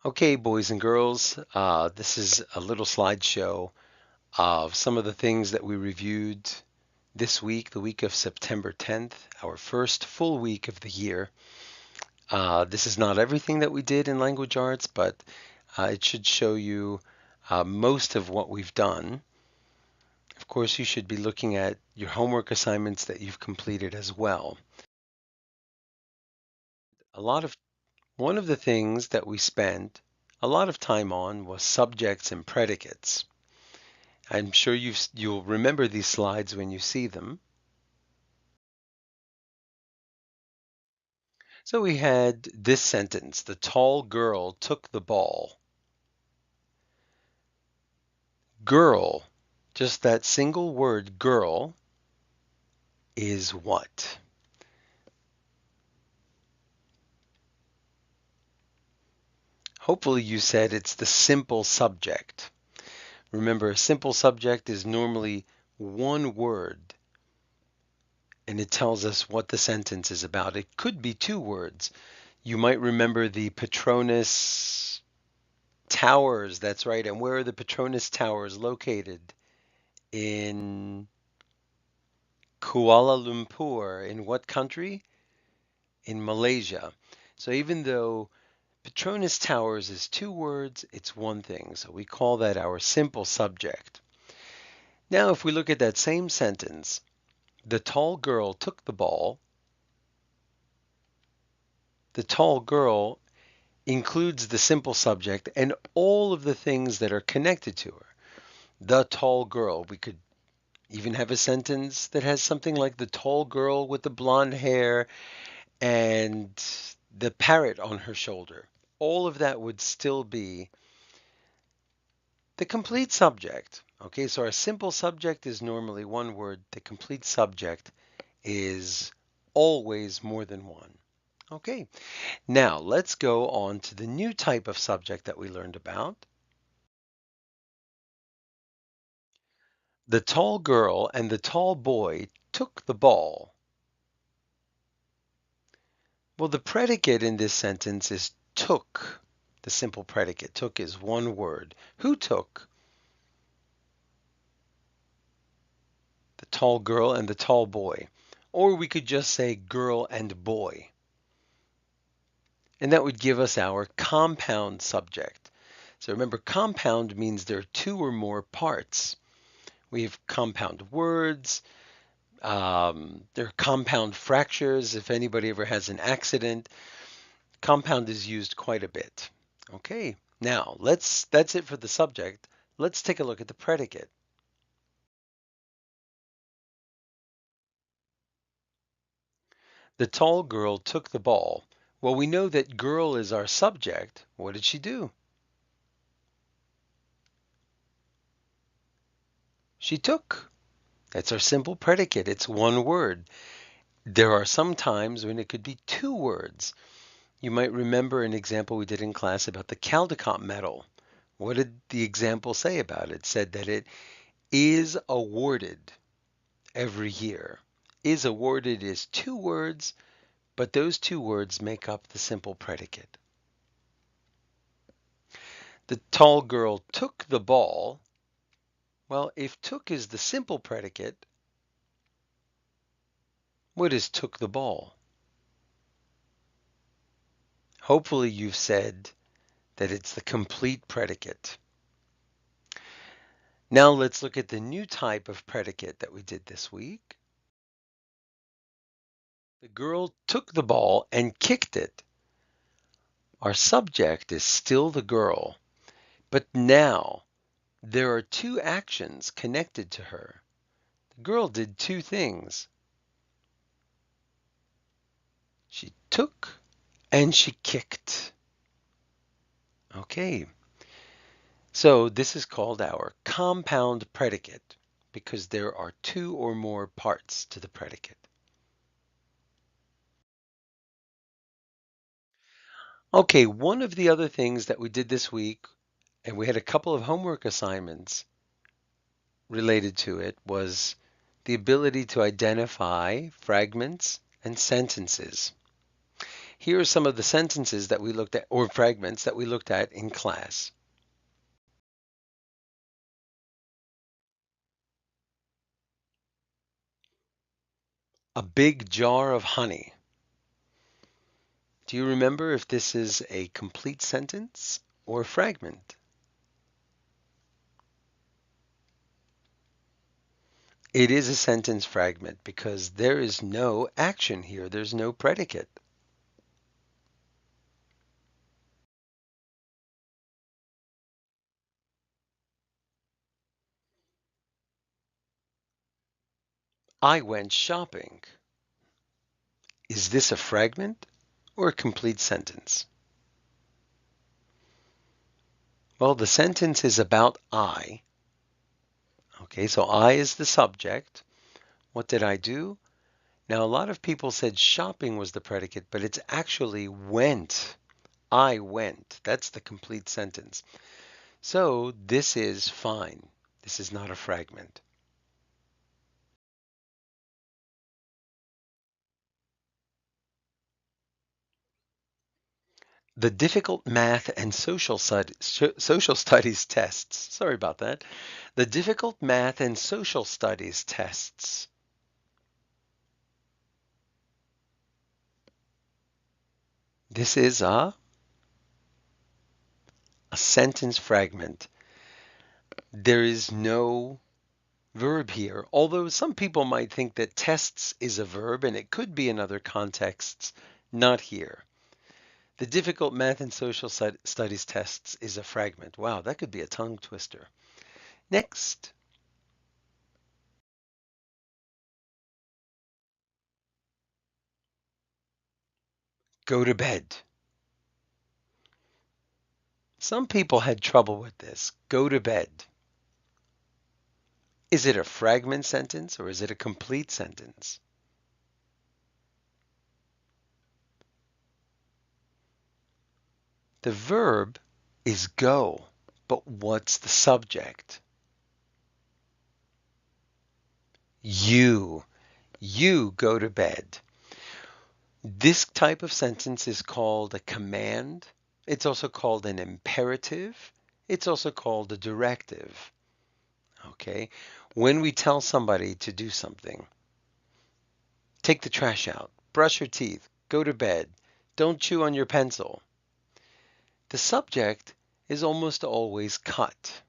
Okay, boys and girls, this is a little slideshow of some of the things that we reviewed this week, the week of September 10th, our first full week of the year. This is not everything that we did in language arts, but it should show you most of what we've done. Of course, you should be looking at your homework assignments that you've completed as well. A lot of One of the things that we spent a lot of time on was subjects and predicates. I'm sure you'll remember these slides when you see them. So we had this sentence, the tall girl took the ball. Girl, just that single word girl is what? Hopefully you said it's the simple subject. Remember, a simple subject is normally one word and it tells us what the sentence is about. It could be two words. You might remember the Petronas Towers. That's right. And where are the Petronas Towers located? In Kuala Lumpur. In what country? In Malaysia. So even though Petronas Towers is two words, it's one thing. So we call that our simple subject. Now, if we look at that same sentence, the tall girl took the ball. The tall girl includes the simple subject and all of the things that are connected to her. The tall girl. We could even have a sentence that has something like the tall girl with the blonde hair and the parrot on her shoulder. All of that would still be the complete subject. Okay, so our simple subject is normally one word. The complete subject is always more than one. Okay, now let's go on to the new type of subject that we learned about. The tall girl and the tall boy took the ball. Well, the predicate in this sentence is took. The simple predicate. Took is one word. Who took? The tall girl and the tall boy. Or we could just say girl and boy. And that would give us our compound subject. So remember, compound means there are two or more parts. We have compound words. There are compound fractures. If anybody ever has an accident, compound is used quite a bit. Okay, now that's it for the subject. Let's take a look at the predicate. The tall girl took the ball. Well, we know that girl is our subject. What did she do? She took. That's our simple predicate. It's one word. There are some times when it could be two words. You might remember an example we did in class about the Caldecott medal. What did the example say about it? It said that it is awarded every year. Is awarded is two words, but those two words make up the simple predicate. The tall girl took the ball. Well, if took is the simple predicate, what is took the ball? Hopefully you've said that it's the complete predicate. Now let's look at the new type of predicate that we did this week. The girl took the ball and kicked it. Our subject is still the girl, but now there are two actions connected to her. The girl did two things. She took and she kicked. Okay, so this is called our compound predicate because there are two or more parts to the predicate. Okay, one of the other things that we did this week, and we had a couple of homework assignments related to it, was the ability to identify fragments and sentences. Here are some of the sentences that we looked at, or fragments that we looked at in class. A big jar of honey. Do you remember if this is a complete sentence or a fragment? It is a sentence fragment because there is no action here. There's no predicate. I went shopping. Is this a fragment or a complete sentence? Well, the sentence is about I. Okay, so I is the subject. What did I do? Now, a lot of people said shopping was the predicate, but it's actually went. I went. That's the complete sentence. So this is fine. This is not a fragment. The difficult math and social studies tests. Sorry about that. The difficult math and social studies tests. This is a sentence fragment. There is no verb here, although some people might think that tests is a verb and it could be in other contexts, not here. The difficult math and social studies tests is a fragment. Wow, that could be a tongue twister. Next, go to bed. Some people had trouble with this. Go to bed. Is it a fragment sentence or is it a complete sentence? The verb is go, but what's the subject? You. You go to bed. This type of sentence is called a command. It's also called an imperative. It's also called a directive. Okay? When we tell somebody to do something, take the trash out, brush your teeth, go to bed, don't chew on your pencil, the subject is almost always cut.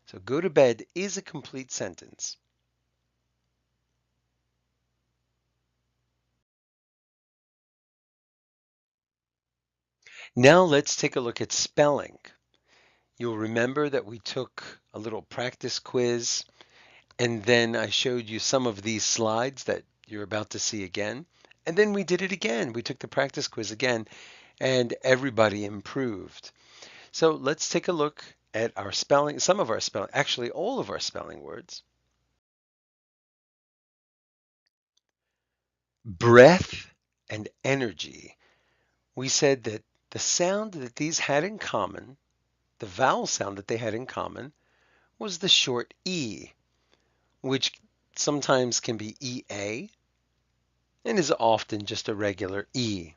So go to bed is a complete sentence. Now let's take a look at spelling. You'll remember that we took a little practice quiz and then I showed you some of these slides that you're about to see again. And then we did it again. We took the practice quiz again and everybody improved. So let's take a look at our spelling, some of our spelling, actually all of our spelling words. Breath and energy. We said that the sound that these had in common, the vowel sound that they had in common, was the short E, which sometimes can be EA and is often just a regular E.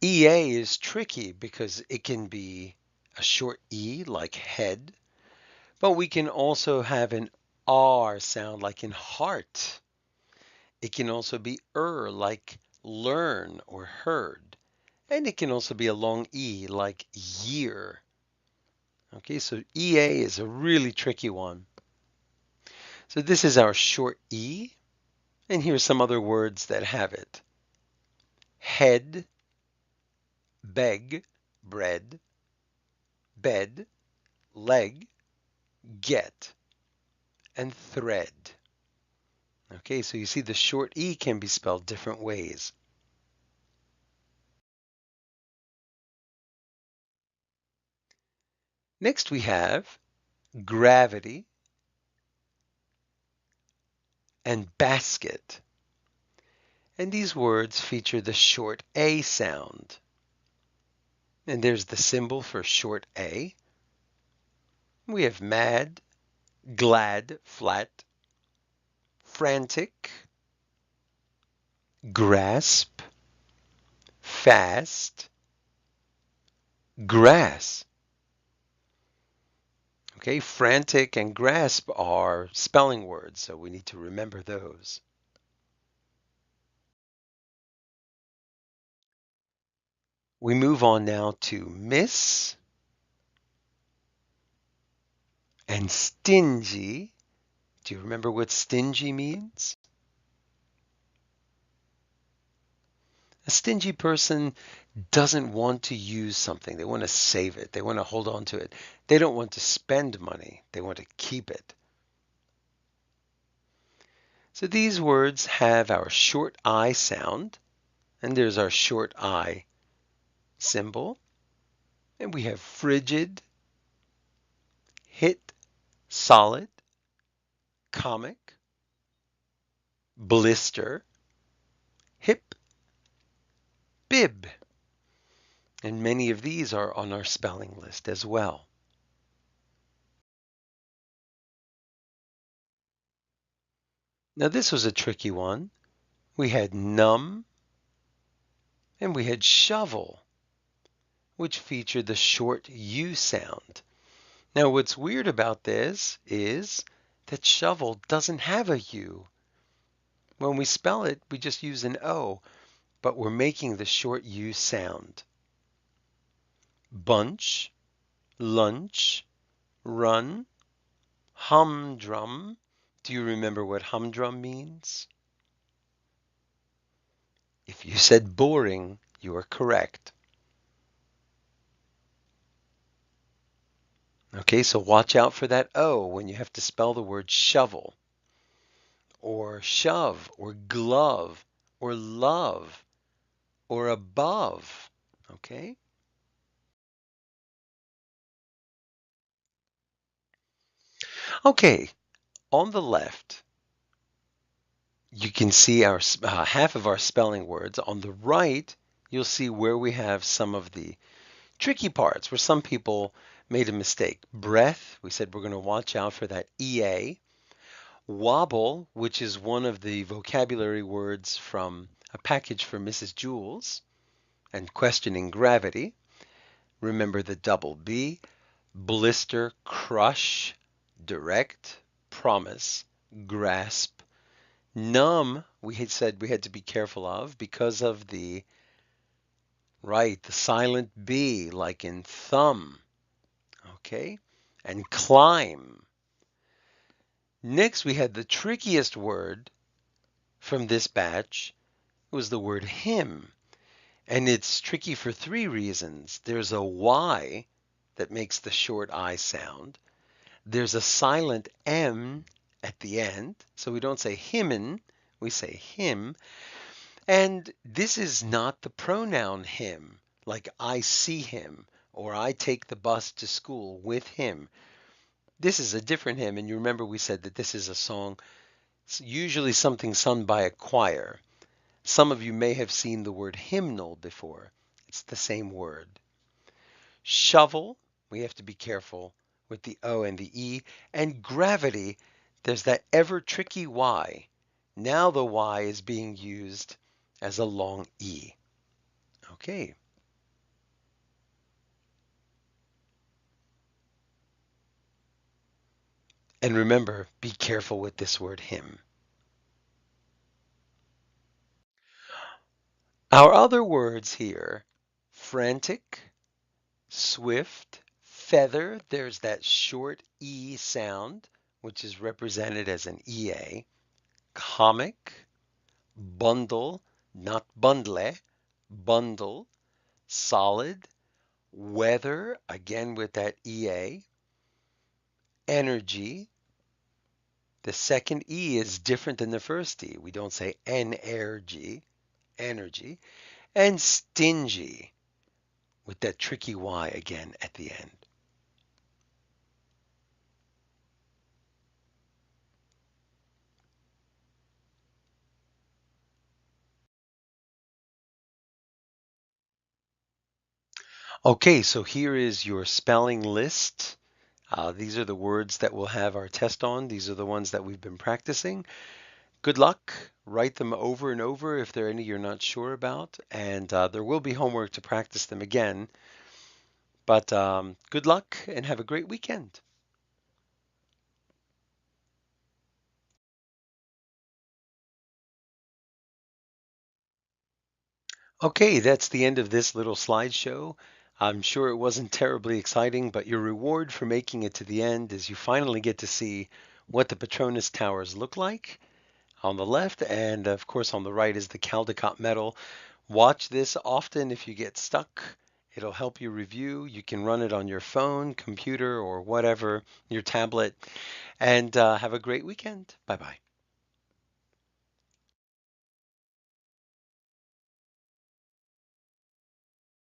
EA is tricky because it can be a short E like head, but we can also have an R sound like in heart. It can also be like learn or heard. And it can also be a long E like year. Okay, so EA is a really tricky one. So this is our short E. And here's some other words that have it. Head, beg, bread, bed, leg, get, and thread. Okay, so you see the short E can be spelled different ways. Next we have gravity and basket. And these words feature the short A sound. And there's the symbol for short A. We have mad, glad, flat, frantic, grasp, fast, grass. Okay, frantic and grasp are spelling words, so we need to remember those. We move on now to miss and stingy. Do you remember what stingy means? A stingy person doesn't want to use something. They want to save it. They want to hold on to it. They don't want to spend money. They want to keep it. So these words have our short I sound, and there's our short I symbol. And we have frigid, hit, solid, comic, blister, hip, bib. And many of these are on our spelling list as well. Now this was a tricky one. We had numb and we had shovel, which featured the short U sound. Now what's weird about this is that shovel doesn't have a U. When we spell it, we just use an O, but we're making the short U sound. Bunch, lunch, run, humdrum. Do you remember what humdrum means? If you said boring, you are correct. Okay, so watch out for that O when you have to spell the word shovel, or shove, or glove, or love, or above. Okay? Okay, on the left, you can see our half of our spelling words. On the right, you'll see where we have some of the tricky parts where some people made a mistake. Breath, we said we're going to watch out for that EA. Wobble, which is one of the vocabulary words from a package for Mrs. Jules, and questioning gravity. Remember the double B. Blister, crush, direct, promise, grasp. Numb, we had said we had to be careful of because of the silent B, like in thumb. Okay? And climb. Next, we had the trickiest word from this batch. It was the word hymn. And it's tricky for three reasons. There's a Y that makes the short I sound. There's a silent M at the end. So we don't say hymn, we say hymn. And this is not the pronoun him, like I see him or I take the bus to school with him. This is a different hymn. And you remember we said that this is a song, usually something sung by a choir. Some of you may have seen the word hymnal before. It's the same word. Shovel, we have to be careful with the O and the E. And gravity, there's that ever tricky Y. Now the Y is being used as a long E. Okay. And remember, be careful with this word hymn. Our other words here, frantic, swift, feather, there's that short E sound, which is represented as an EA. Comic, bundle, not bundle, bundle, solid, weather, again with that EA, energy. The second E is different than the first E. We don't say energy, energy, and stingy with that tricky Y again at the end. Okay, so here is your spelling list. These are the words that we'll have our test on. These are the ones that we've been practicing. Good luck. Write them over and over if there are any you're not sure about, and there will be homework to practice them again. But good luck and have a great weekend. Okay, that's the end of this little slideshow. I'm sure it wasn't terribly exciting, but your reward for making it to the end is you finally get to see what the Petronas Towers look like on the left, and of course on the right is the Caldecott Medal. Watch this often if you get stuck. It'll help you review. You can run it on your phone, computer, or whatever, your tablet, and have a great weekend. Bye bye.